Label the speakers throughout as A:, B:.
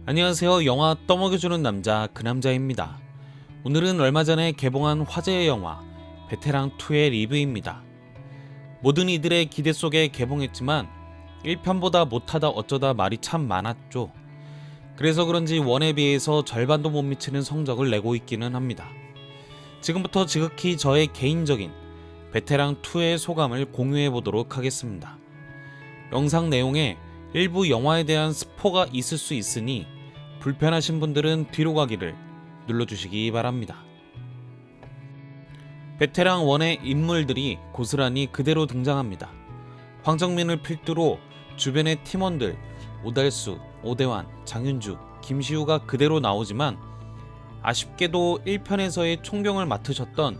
A: 안녕하세요. 영화 떠먹여주는 남자 그 남자입니다. 오늘은 얼마 전에 개봉한 화제의 영화 베테랑2의 리뷰입니다. 모든 이들의 기대 속에 개봉했지만 1편보다 못하다 어쩌다 말이 참 많았죠. 그래서 그런지 1에 비해서 절반도 못 미치는 성적을 내고 있기는 합니다. 지금부터 지극히 저의 개인적인 베테랑2의 소감을 공유해 보도록 하겠습니다. 영상 내용에 일부 영화에 대한 스포가 있을 수 있으니 불편하신 분들은 뒤로 가기를 눌러주시기 바랍니다. 베테랑 1의 인물들이 고스란히 그대로 등장합니다. 황정민을 필두로 주변의 팀원들 오달수, 오대환, 장윤주, 김시우가 그대로 나오지만 아쉽게도 1편에서의 총경을 맡으셨던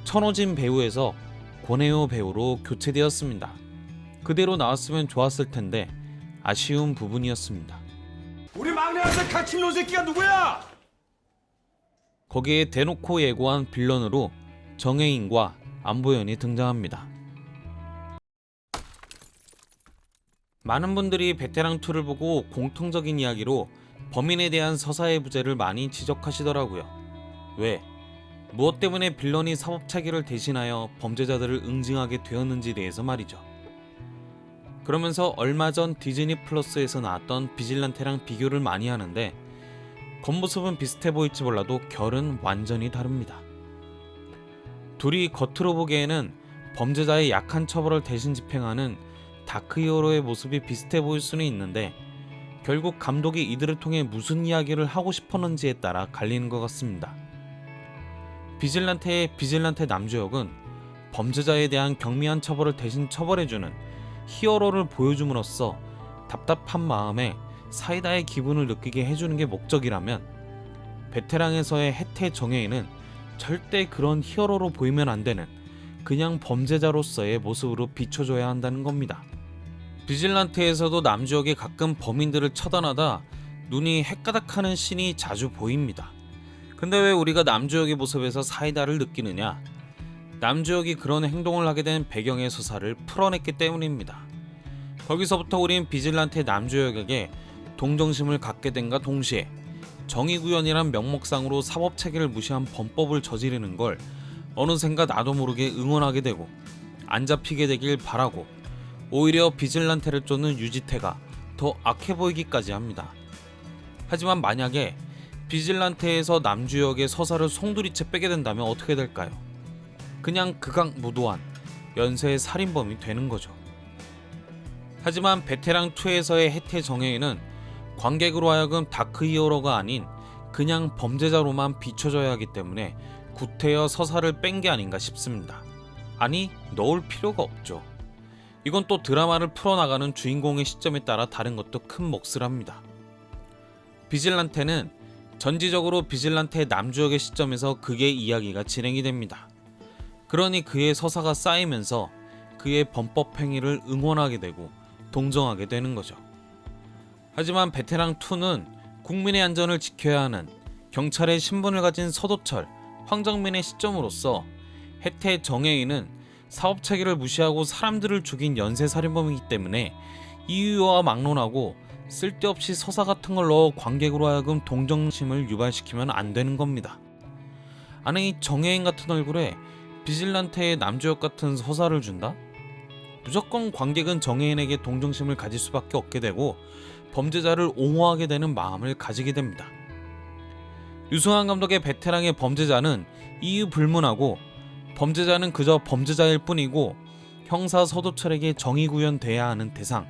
A: 천호진 배우에서 권혜요 배우로 교체되었습니다. 그대로 나왔으면 좋았을 텐데 아쉬운 부분이었습니다.
B: 우리 막내한테 갇힌 놈 새끼가 누구야?
A: 거기에 대놓고 예고한 빌런으로 정혜인과 안보현이 등장합니다. 많은 분들이 베테랑2를 보고 공통적인 이야기로 범인에 대한 서사의 부재를 많이 지적하시더라고요. 왜? 무엇 때문에 빌런이 사법체계를 대신하여 범죄자들을 응징하게 되었는지에 대해서 말이죠. 그러면서 얼마 전 디즈니 플러스에서 나왔던 비질란테랑 비교를 많이 하는데 겉모습은 비슷해 보일지 몰라도 결은 완전히 다릅니다. 둘이 겉으로 보기에는 범죄자의 약한 처벌을 대신 집행하는 다크히어로의 모습이 비슷해 보일 수는 있는데 결국 감독이 이들을 통해 무슨 이야기를 하고 싶었는지에 따라 갈리는 것 같습니다. 비질란테의 비질란테 남주역은 범죄자에 대한 경미한 처벌을 대신 처벌해주는 히어로를 보여줌으로써 답답한 마음에 사이다의 기분을 느끼게 해주는 게 목적이라면 베테랑에서의 혜태 정혜인은 절대 그런 히어로로 보이면 안 되는 그냥 범죄자로서의 모습으로 비춰줘야 한다는 겁니다. 비질란테에서도 남주역이 가끔 범인들을 처단하다 눈이 헷가닥하는 씬이 자주 보입니다. 근데 왜 우리가 남주역의 모습에서 사이다를 느끼느냐? 남주역이 그런 행동을 하게 된 배경의 서사를 풀어냈기 때문입니다. 거기서부터 우린 비질란테 남주역에게 동정심을 갖게 된과 동시에 정의구현이란 명목상으로 사법체계를 무시한 범법을 저지르는 걸 어느샌가 나도 모르게 응원하게 되고 안 잡히게 되길 바라고 오히려 비질란테를 쫓는 유지태가 더 악해 보이기까지 합니다. 하지만 만약에 비질란테에서 남주역의 서사를 송두리째 빼게 된다면 어떻게 될까요? 그냥 극악무도한 연쇄 살인범이 되는 거죠. 하지만 베테랑2에서의 혜태 정혜인은 관객으로 하여금 다크히어로가 아닌 그냥 범죄자로만 비춰져야 하기 때문에 구태여 서사를 뺀 게 아닌가 싶습니다. 아니, 넣을 필요가 없죠. 이건 또 드라마를 풀어나가는 주인공의 시점에 따라 다른 것도 큰 몫을 합니다. 비질란테는 전지적으로 비질란테 남주역의 시점에서 그의 이야기가 진행이 됩니다. 그러니 그의 서사가 쌓이면서 그의 범법 행위를 응원하게 되고 동정하게 되는 거죠. 하지만 베테랑2는 국민의 안전을 지켜야 하는 경찰의 신분을 가진 서도철, 황정민의 시점으로서 혜태 정혜인은 사법체계를 무시하고 사람들을 죽인 연쇄살인범이기 때문에 이유와 막론하고 쓸데없이 서사 같은 걸 넣어 관객으로 하여금 동정심을 유발시키면 안 되는 겁니다. 아니, 정혜인 같은 얼굴에 비질란테의 남주역 같은 서사를 준다? 무조건 관객은 정혜인에게 동정심을 가질 수밖에 없게 되고 범죄자를 옹호하게 되는 마음을 가지게 됩니다. 유승환 감독의 베테랑의 범죄자는 이유 불문하고 범죄자는 그저 범죄자일 뿐이고 형사 서도철에게 정의 구현돼야 하는 대상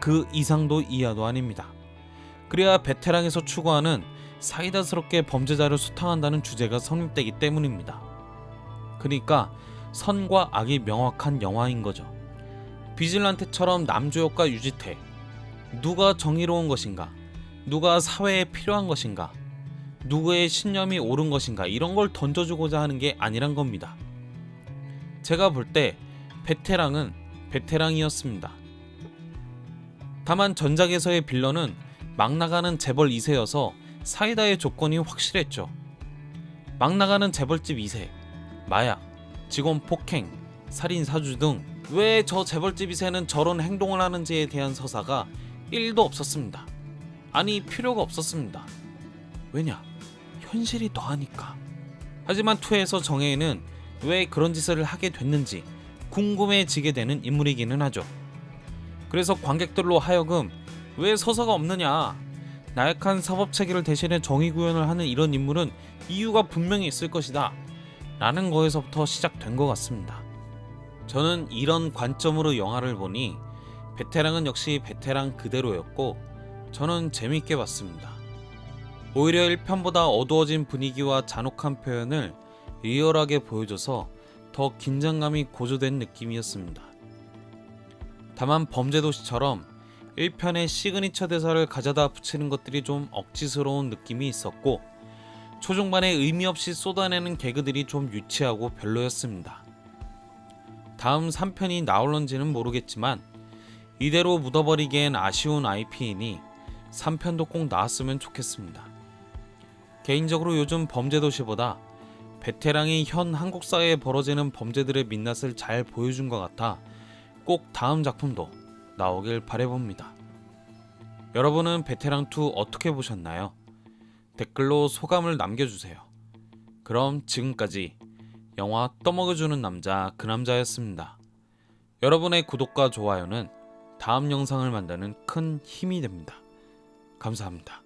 A: 그 이상도 이하도 아닙니다. 그래야 베테랑에서 추구하는 사이다스럽게 범죄자를 소탕한다는 주제가 성립되기 때문입니다. 그러니까 선과 악이 명확한 영화인 거죠. 비질란테처럼 남주역과 유지태, 누가 정의로운 것인가, 누가 사회에 필요한 것인가, 누구의 신념이 옳은 것인가, 이런 걸 던져주고자 하는 게 아니란 겁니다. 제가 볼 때 베테랑은 베테랑이었습니다. 다만 전작에서의 빌런은 막 나가는 재벌 2세여서 사이다의 조건이 확실했죠. 막 나가는 재벌집 2세, 마약, 직원 폭행, 살인 사주 등 왜 저 재벌집 2세는 저런 행동을 하는지에 대한 서사가 1도 없었습니다. 아니 필요가 없었습니다. 왜냐? 현실이 더하니까. 하지만 2에서 정혜인은 왜 그런 짓을 하게 됐는지 궁금해지게 되는 인물이기는 하죠. 그래서 관객들로 하여금 왜 서사가 없느냐, 나약한 사법체계를 대신해 정의구현을 하는 이런 인물은 이유가 분명히 있을 것이다 라는 거에서부터 시작된 것 같습니다. 저는 이런 관점으로 영화를 보니 베테랑은 역시 베테랑 그대로였고 저는 재밌게 봤습니다. 오히려 1편보다 어두워진 분위기와 잔혹한 표현을 리얼하게 보여줘서 더 긴장감이 고조된 느낌이었습니다. 다만 범죄도시처럼 1편의 시그니처 대사를 가져다 붙이는 것들이 좀 억지스러운 느낌이 있었고 초중반에 의미 없이 쏟아내는 개그들이 좀 유치하고 별로였습니다. 다음 3편이 나올런지는 모르겠지만 이대로 묻어버리기엔 아쉬운 IP이니 3편도 꼭 나왔으면 좋겠습니다. 개인적으로 요즘 범죄도시보다 베테랑이 현 한국 사회에 벌어지는 범죄들의 민낯을 잘 보여준 것 같아 꼭 다음 작품도 나오길 바라봅니다. 여러분은 베테랑2 어떻게 보셨나요? 댓글로 소감을 남겨주세요. 그럼 지금까지 영화 떠먹여주는 남자 그 남자였습니다. 여러분의 구독과 좋아요는 다음 영상을 만드는 큰 힘이 됩니다. 감사합니다.